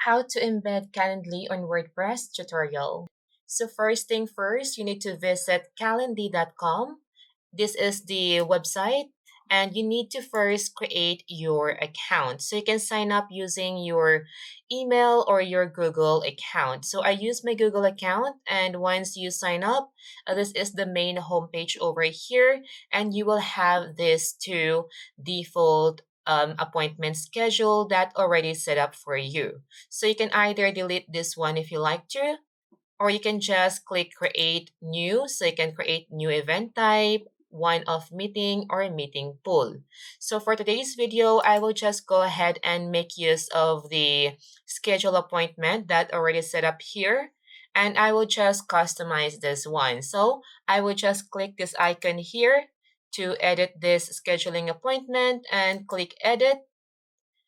How to embed Calendly on WordPress tutorial. So first thing first, you need to visit calendly.com. This is the website and you need to first create your account. So you can sign up using your email or your Google account. So I use my Google account and once you sign up, this is the main homepage over here and you will have this two default appointment schedule that already set up for you. So you can either delete this one if you like to, or you can just click create new. So you can create new event type, one-off meeting, or a meeting pool. So for today's video, I will just go ahead and make use of the schedule appointment that already set up here. And I will just customize this one. So I will just click this icon here to edit this scheduling appointment and click edit.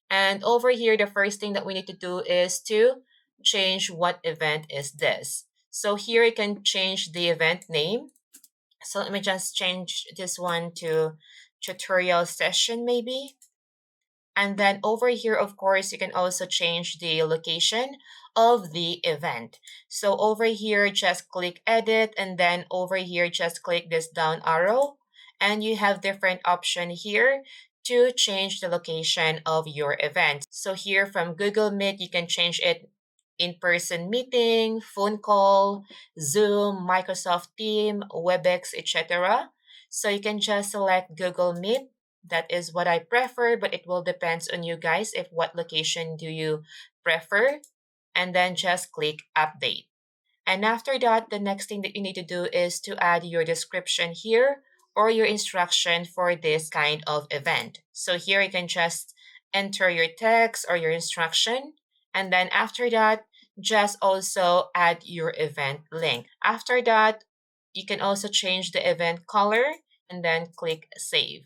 And over here, the first thing that we need to do is to change what event is this. So here you can change the event name. So let me just change this one to tutorial session maybe. And then over here, of course, you can also change the location of the event. So over here, just click edit and then over here, just click this down arrow and you have different option here to change the location of your event. So here from Google Meet, you can change it in-person meeting, phone call, Zoom, Microsoft Teams, WebEx, etc. So you can just select Google Meet. That is what I prefer, but it will depend on you guys if what location do you prefer. And then just click update. And after that, the next thing that you need to do is to add your description here or your instruction for this kind of event. So here you can just enter your text or your instruction. And then after that, just also add your event link. After that, you can also change the event color and then click save.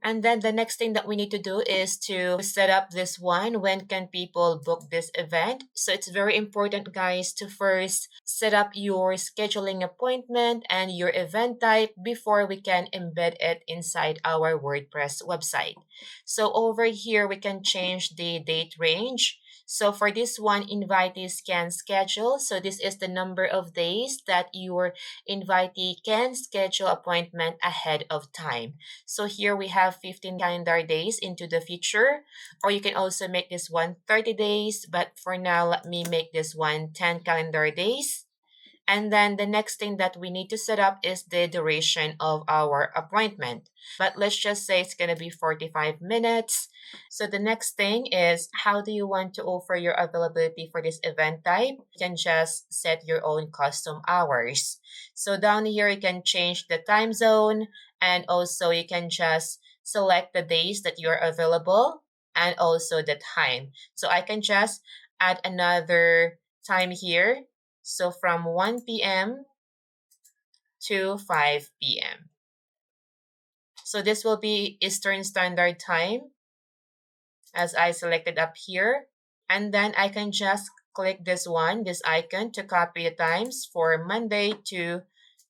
And then the next thing that we need to do is to set up this one. When can people book this event? So it's very important, guys, to first set up your scheduling appointment and your event type before we can embed it inside our WordPress website. So over here, we can change the date range. So for this one, invitees can schedule. So this is the number of days that your invitee can schedule appointment ahead of time. So here we have 15 calendar days into the future, or you can also make this one 30 days. But for now, let me make this one 10 calendar days. And then the next thing that we need to set up is the duration of our appointment. But let's just say it's going to be 45 minutes. So the next thing is, how do you want to offer your availability for this event type? You can just set your own custom hours. So down here, you can change the time zone and also you can just select the days that you're available and also the time. So I can just add another time here. So from 1 p.m. to 5 p.m. So this will be Eastern Standard Time as I selected up here. And then I can just click this one, this icon to copy the times for Monday to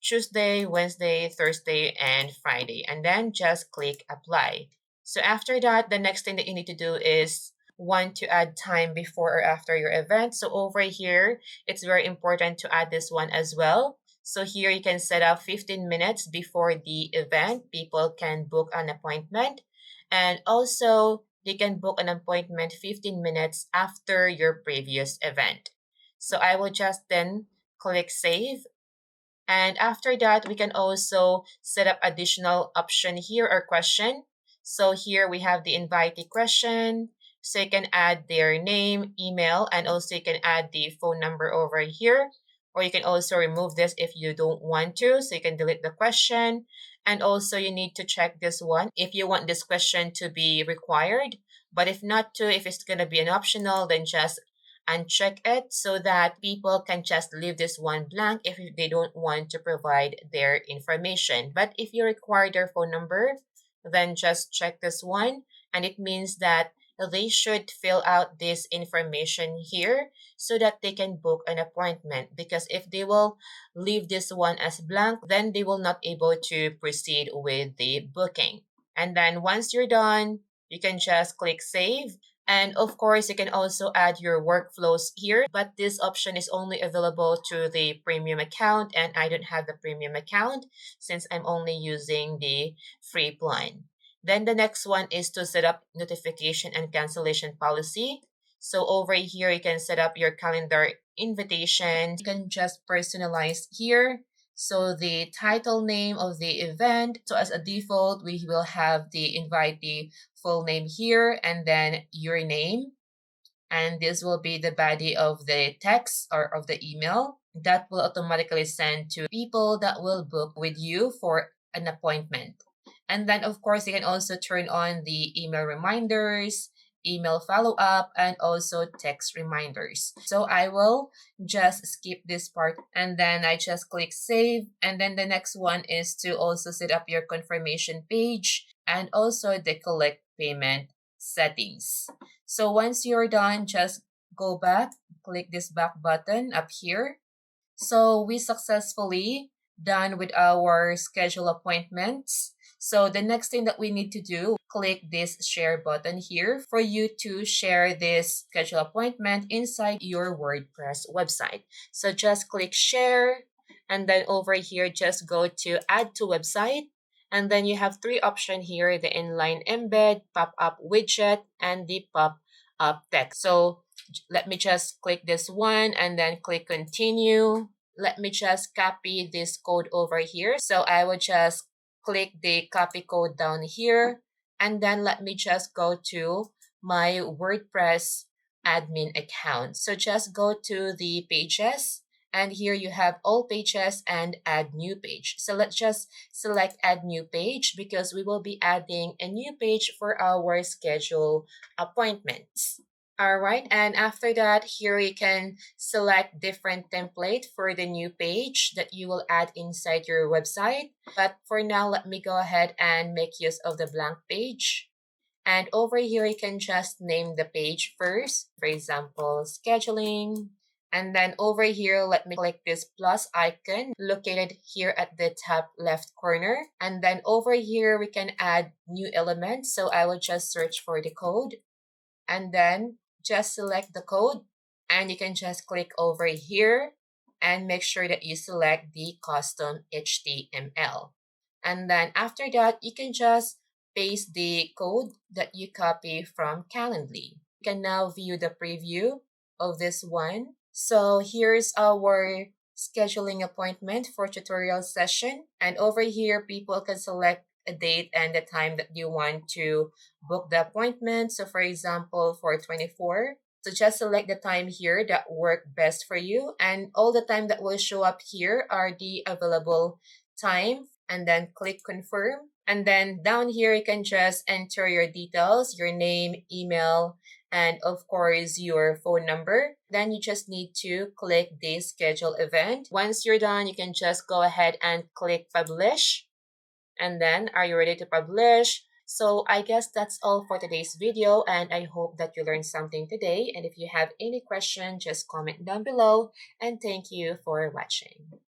Tuesday, Wednesday, Thursday, and Friday. And then just click apply. So after that, the next thing that you need to do is want to add time before or after your event. So over here, it's very important to add this one as well. So here you can set up 15 minutes before the event. People can book an appointment. And also, they can book an appointment 15 minutes after your previous event. So I will just then click save. And after that, we can also set up additional option here or question. So here we have the invitee question. So you can add their name, email, and also you can add the phone number over here. Or you can also remove this if you don't want to. So you can delete the question. And also you need to check this one if you want this question to be required. But if not to, if it's going to be an optional, then just uncheck it so that people can just leave this one blank if they don't want to provide their information. But if you require their phone number, then just check this one. And it means that they should fill out this information here so that they can book an appointment. Because if they will leave this one as blank, then they will not able to proceed with the booking. And then once you're done, you can just click save. And of course, you can also add your workflows here, but this option is only available to the premium account, and I don't have the premium account since I'm only using the free plan. Then the next one is to set up notification and cancellation policy. So over here, you can set up your calendar invitation. You can just personalize here. So the title name of the event. So as a default, we will have the invitee full name here and then your name. And this will be the body of the text or of the email that will automatically send to people that will book with you for an appointment. And then, of course, you can also turn on the email reminders, email follow up, and also text reminders. So I will just skip this part and then I just click save. And then the next one is to also set up your confirmation page and also the collect payment settings. So once you're done, just go back, click this back button up here. So we successfully done with our schedule appointments. So the next thing that we need to do, click this share button here for you to share this schedule appointment inside your WordPress website. So just click share and then over here, just go to add to website. And then you have three options here, the inline embed, pop-up widget, and the pop-up text. So let me just click this one and then click continue. Let me just copy this code over here. So I will just click the copy code down here. And then let me just go to my WordPress admin account. So just go to the pages. And here you have all pages and add new page. So let's just select add new page because we will be adding a new page for our schedule appointments. All right, and after that, here you can select different template for the new page that you will add inside your website. But for now, let me go ahead and make use of the blank page. And over here, you can just name the page first. For example, scheduling. And then over here, let me click this plus icon located here at the top left corner. And then over here, we can add new elements. So I will just search for the code. And then just select the code. And you can just click over here and make sure that you select the custom HTML. And then after that, you can just paste the code that you copy from Calendly. You can now view the preview of this one. So here's our scheduling appointment for tutorial session. And over here, people can select a date and the time that you want to book the appointment. So for example, for 24. So just select the time here that work best for you. And all the time that will show up here are the available time. And then click confirm. And then down here, you can just enter your details, your name, email, and of course your phone number. Then you just need to click the schedule event. Once you're done, you can just go ahead and click publish. And then are you ready to publish? So I guess that's all for today's video and I hope that you learned something today. And if you have any question, just comment down below and thank you for watching.